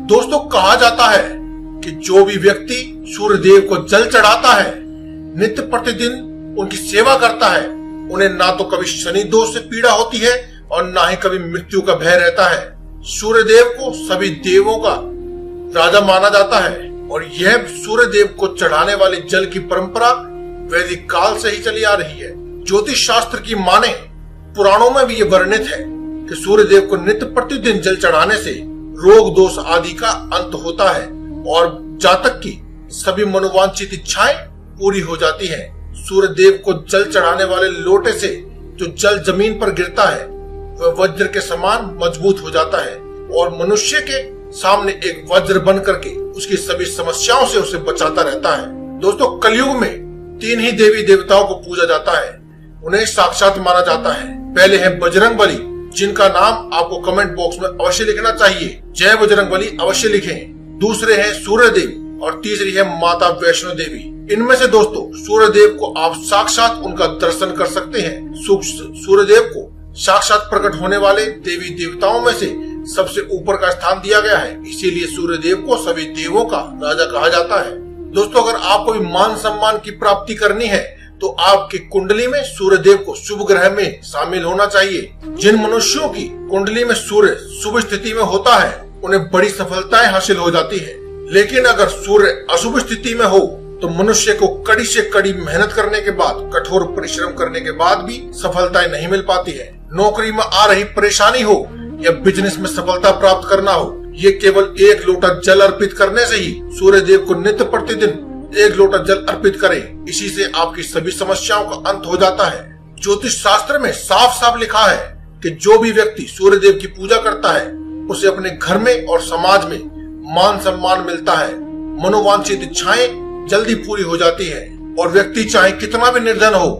दोस्तों कहा जाता है कि जो भी व्यक्ति सूर्य देव को जल चढ़ाता है, नित्य प्रतिदिन उनकी सेवा करता है, उन्हें ना तो कभी शनि दोष से पीड़ा होती है और ना ही कभी मृत्यु का भय रहता है। सूर्य देव को सभी देवों का राजा माना जाता है और यह सूर्य देव को चढ़ाने वाले जल की परंपरा वैदिक काल से ही चली आ रही है। ज्योतिष शास्त्र की माने पुराणों में भी ये वर्णित है कि सूर्य देव को नित्य प्रतिदिन जल चढ़ाने से रोग दोष आदि का अंत होता है और जातक की सभी मनोवांछित इच्छाएं पूरी हो जाती हैं। सूर्य देव को जल चढ़ाने वाले लोटे से जो जल जमीन पर गिरता है वह वज्र के समान मजबूत हो जाता है और मनुष्य के सामने एक वज्र बन करके उसकी सभी समस्याओं से उसे बचाता रहता है। दोस्तों कलयुग में 3 ही देवी देवताओं को पूजा जाता है, उन्हें साक्षात माना जाता है। पहले है बजरंग बली, जिनका नाम आपको कमेंट बॉक्स में अवश्य लिखना चाहिए, जय बजरंग बली अवश्य लिखें। दूसरे हैं सूर्य देव और तीसरी है माता वैष्णो देवी। इनमें से दोस्तों सूर्य देव को आप साक्षात उनका दर्शन कर सकते हैं। सूर्य देव को साक्षात प्रकट होने वाले देवी देवताओं में से सबसे ऊपर का स्थान दिया गया है, इसीलिए सूर्य देव को सभी देवों का राजा कहा जाता है। दोस्तों अगर आपको भी मान सम्मान की प्राप्ति करनी है तो आपकी कुंडली में सूर्य देव को शुभ ग्रह में शामिल होना चाहिए। जिन मनुष्यों की कुंडली में सूर्य शुभ स्थिति में होता है उन्हें बड़ी सफलताएं हासिल हो जाती है, लेकिन अगर सूर्य अशुभ स्थिति में हो तो मनुष्य को कड़ी से कड़ी मेहनत करने के बाद, कठोर परिश्रम करने के बाद भी सफलताएं नहीं मिल पाती है। नौकरी में आ रही परेशानी हो या बिजनेस में सफलता प्राप्त करना हो, ये केवल 1 लोटा जल अर्पित करने से ही सूर्य देव को नित्य प्रतिदिन 1 लोटा जल अर्पित करें, इसी से आपकी सभी समस्याओं का अंत हो जाता है। ज्योतिष शास्त्र में साफ साफ लिखा है कि जो भी व्यक्ति सूर्य देव की पूजा करता है उसे अपने घर में और समाज में मान सम्मान मिलता है, मनोवांछित इच्छाएं जल्दी पूरी हो जाती है और व्यक्ति चाहे कितना भी निर्धन हो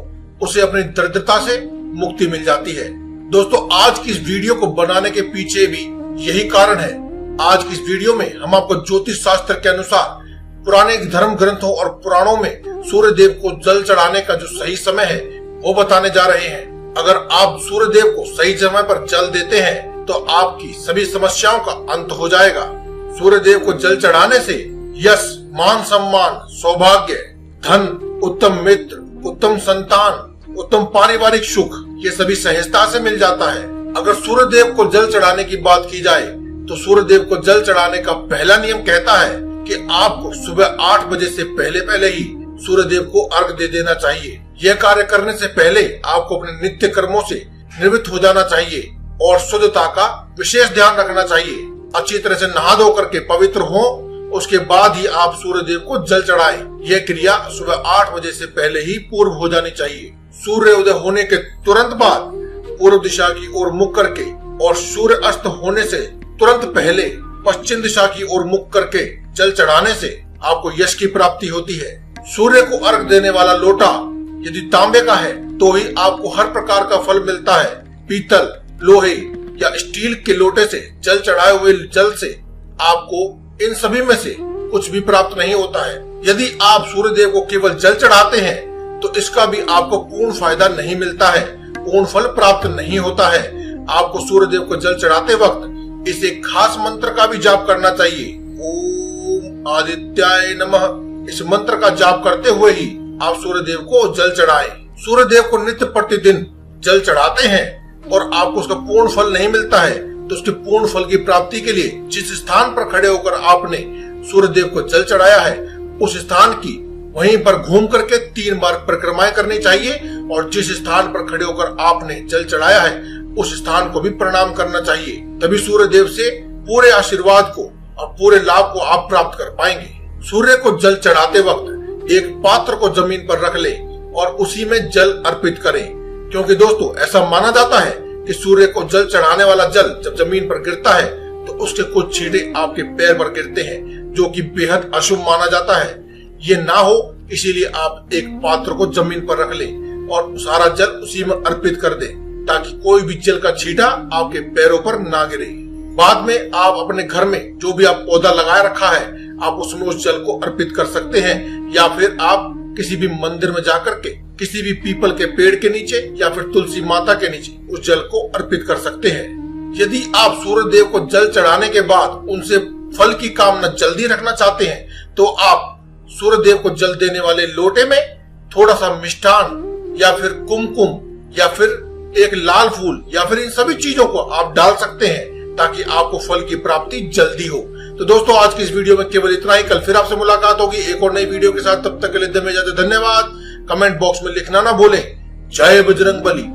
उसे अपनी दरिद्रता से मुक्ति मिल जाती है। दोस्तों आज की इस वीडियो को बनाने के पीछे भी यही कारण है। आज की इस वीडियो में हम आपको ज्योतिष शास्त्र के अनुसार पुराने धर्म ग्रंथों और पुराणों में सूर्य देव को जल चढ़ाने का जो सही समय है वो बताने जा रहे हैं। अगर आप सूर्य देव को सही समय पर जल देते हैं तो आपकी सभी समस्याओं का अंत हो जाएगा। सूर्य देव को जल चढ़ाने से यश, मान सम्मान, सौभाग्य, धन, उत्तम मित्र, उत्तम संतान, उत्तम पारिवारिक सुख ये सभी सहजता से मिल जाता है। अगर सूर्य देव को जल चढ़ाने की बात की जाए तो सूर्य देव को जल चढ़ाने का पहला नियम कहता है कि आपको सुबह 8 बजे से पहले ही सूर्य देव को अर्घ दे देना चाहिए। यह कार्य करने से पहले आपको अपने नित्य कर्मों से निवृत्त हो जाना चाहिए और शुद्धता का विशेष ध्यान रखना चाहिए। अच्छी तरह से नहा धो करके पवित्र हो, उसके बाद ही आप सूर्य देव को जल चढ़ाएं। यह क्रिया सुबह 8 बजे से पहले ही पूर्व हो जानी चाहिए। सूर्य उदय होने के तुरंत बाद पूर्व दिशा की ओर मुख करके और सूर्य अस्त होने से तुरंत पहले पश्चिम दिशा की ओर मुख करके जल चढ़ाने से आपको यश की प्राप्ति होती है। सूर्य को अर्घ देने वाला लोटा यदि तांबे का है तो ही आपको हर प्रकार का फल मिलता है। पीतल, लोहे या स्टील के लोटे से जल चढ़ाए हुए जल से आपको इन सभी में से कुछ भी प्राप्त नहीं होता है। यदि आप सूर्य देव को केवल जल चढ़ाते हैं तो इसका भी आपको पूर्ण फायदा नहीं मिलता है, पूर्ण फल प्राप्त नहीं होता है। आपको सूर्य देव को जल चढ़ाते वक्त इस एक खास मंत्र का भी जाप करना चाहिए। ओम आदित्याय नमः। इस मंत्र का जाप करते हुए ही आप सूर्य देव को जल चढ़ाएं। सूर्य देव को नित्य प्रतिदिन जल चढ़ाते हैं और आपको उसका पूर्ण फल नहीं मिलता है तो उसके पूर्ण फल की प्राप्ति के लिए जिस स्थान पर खड़े होकर आपने सूर्य देव को जल चढ़ाया है उस स्थान की वहीं पर घूम करके 3 बार परिक्रमाएं करनी चाहिए और जिस स्थान पर खड़े होकर आपने जल चढ़ाया है उस स्थान को भी प्रणाम करना चाहिए। तभी सूर्य देव से पूरे आशीर्वाद को और पूरे लाभ को आप प्राप्त कर पाएंगे। सूर्य को जल चढ़ाते वक्त एक पात्र को जमीन पर रख ले और उसी में जल अर्पित करें, क्योंकि दोस्तों ऐसा माना जाता है कि सूर्य को जल चढ़ाने वाला जल जब जमीन पर गिरता है तो उसके कुछ छींटे आपके पैर पर गिरते हैं, जो कि बेहद अशुभ माना जाता है। ये ना हो इसीलिए आप एक पात्र को जमीन पर रख लें और सारा जल उसी में अर्पित कर दें ताकि कोई भी जल का छींटा आपके पैरों पर ना गिरे। बाद में आप अपने घर में जो भी आप पौधा लगाए रखा है आप उसमें उस जल को अर्पित कर सकते हैं, या फिर आप किसी भी मंदिर में जाकर के किसी भी पीपल के पेड़ के नीचे या फिर तुलसी माता के नीचे उस जल को अर्पित कर सकते हैं। यदि आप सूर्य देव को जल चढ़ाने के बाद उनसे फल की कामना जल्दी रखना चाहते हैं तो आप सूर्य देव को जल देने वाले लोटे में थोड़ा सा मिष्ठान या फिर कुमकुम या फिर एक लाल फूल या फिर इन सभी चीजों को आप डाल सकते हैं ताकि आपको फल की प्राप्ति जल्दी हो। तो दोस्तों आज की इस वीडियो में केवल इतना ही। कल फिर आपसे मुलाकात होगी एक और नई वीडियो के साथ। तब तक के लिए धन्यवाद। कमेंट बॉक्स में लिखना ना भूलें। जय बजरंग बली।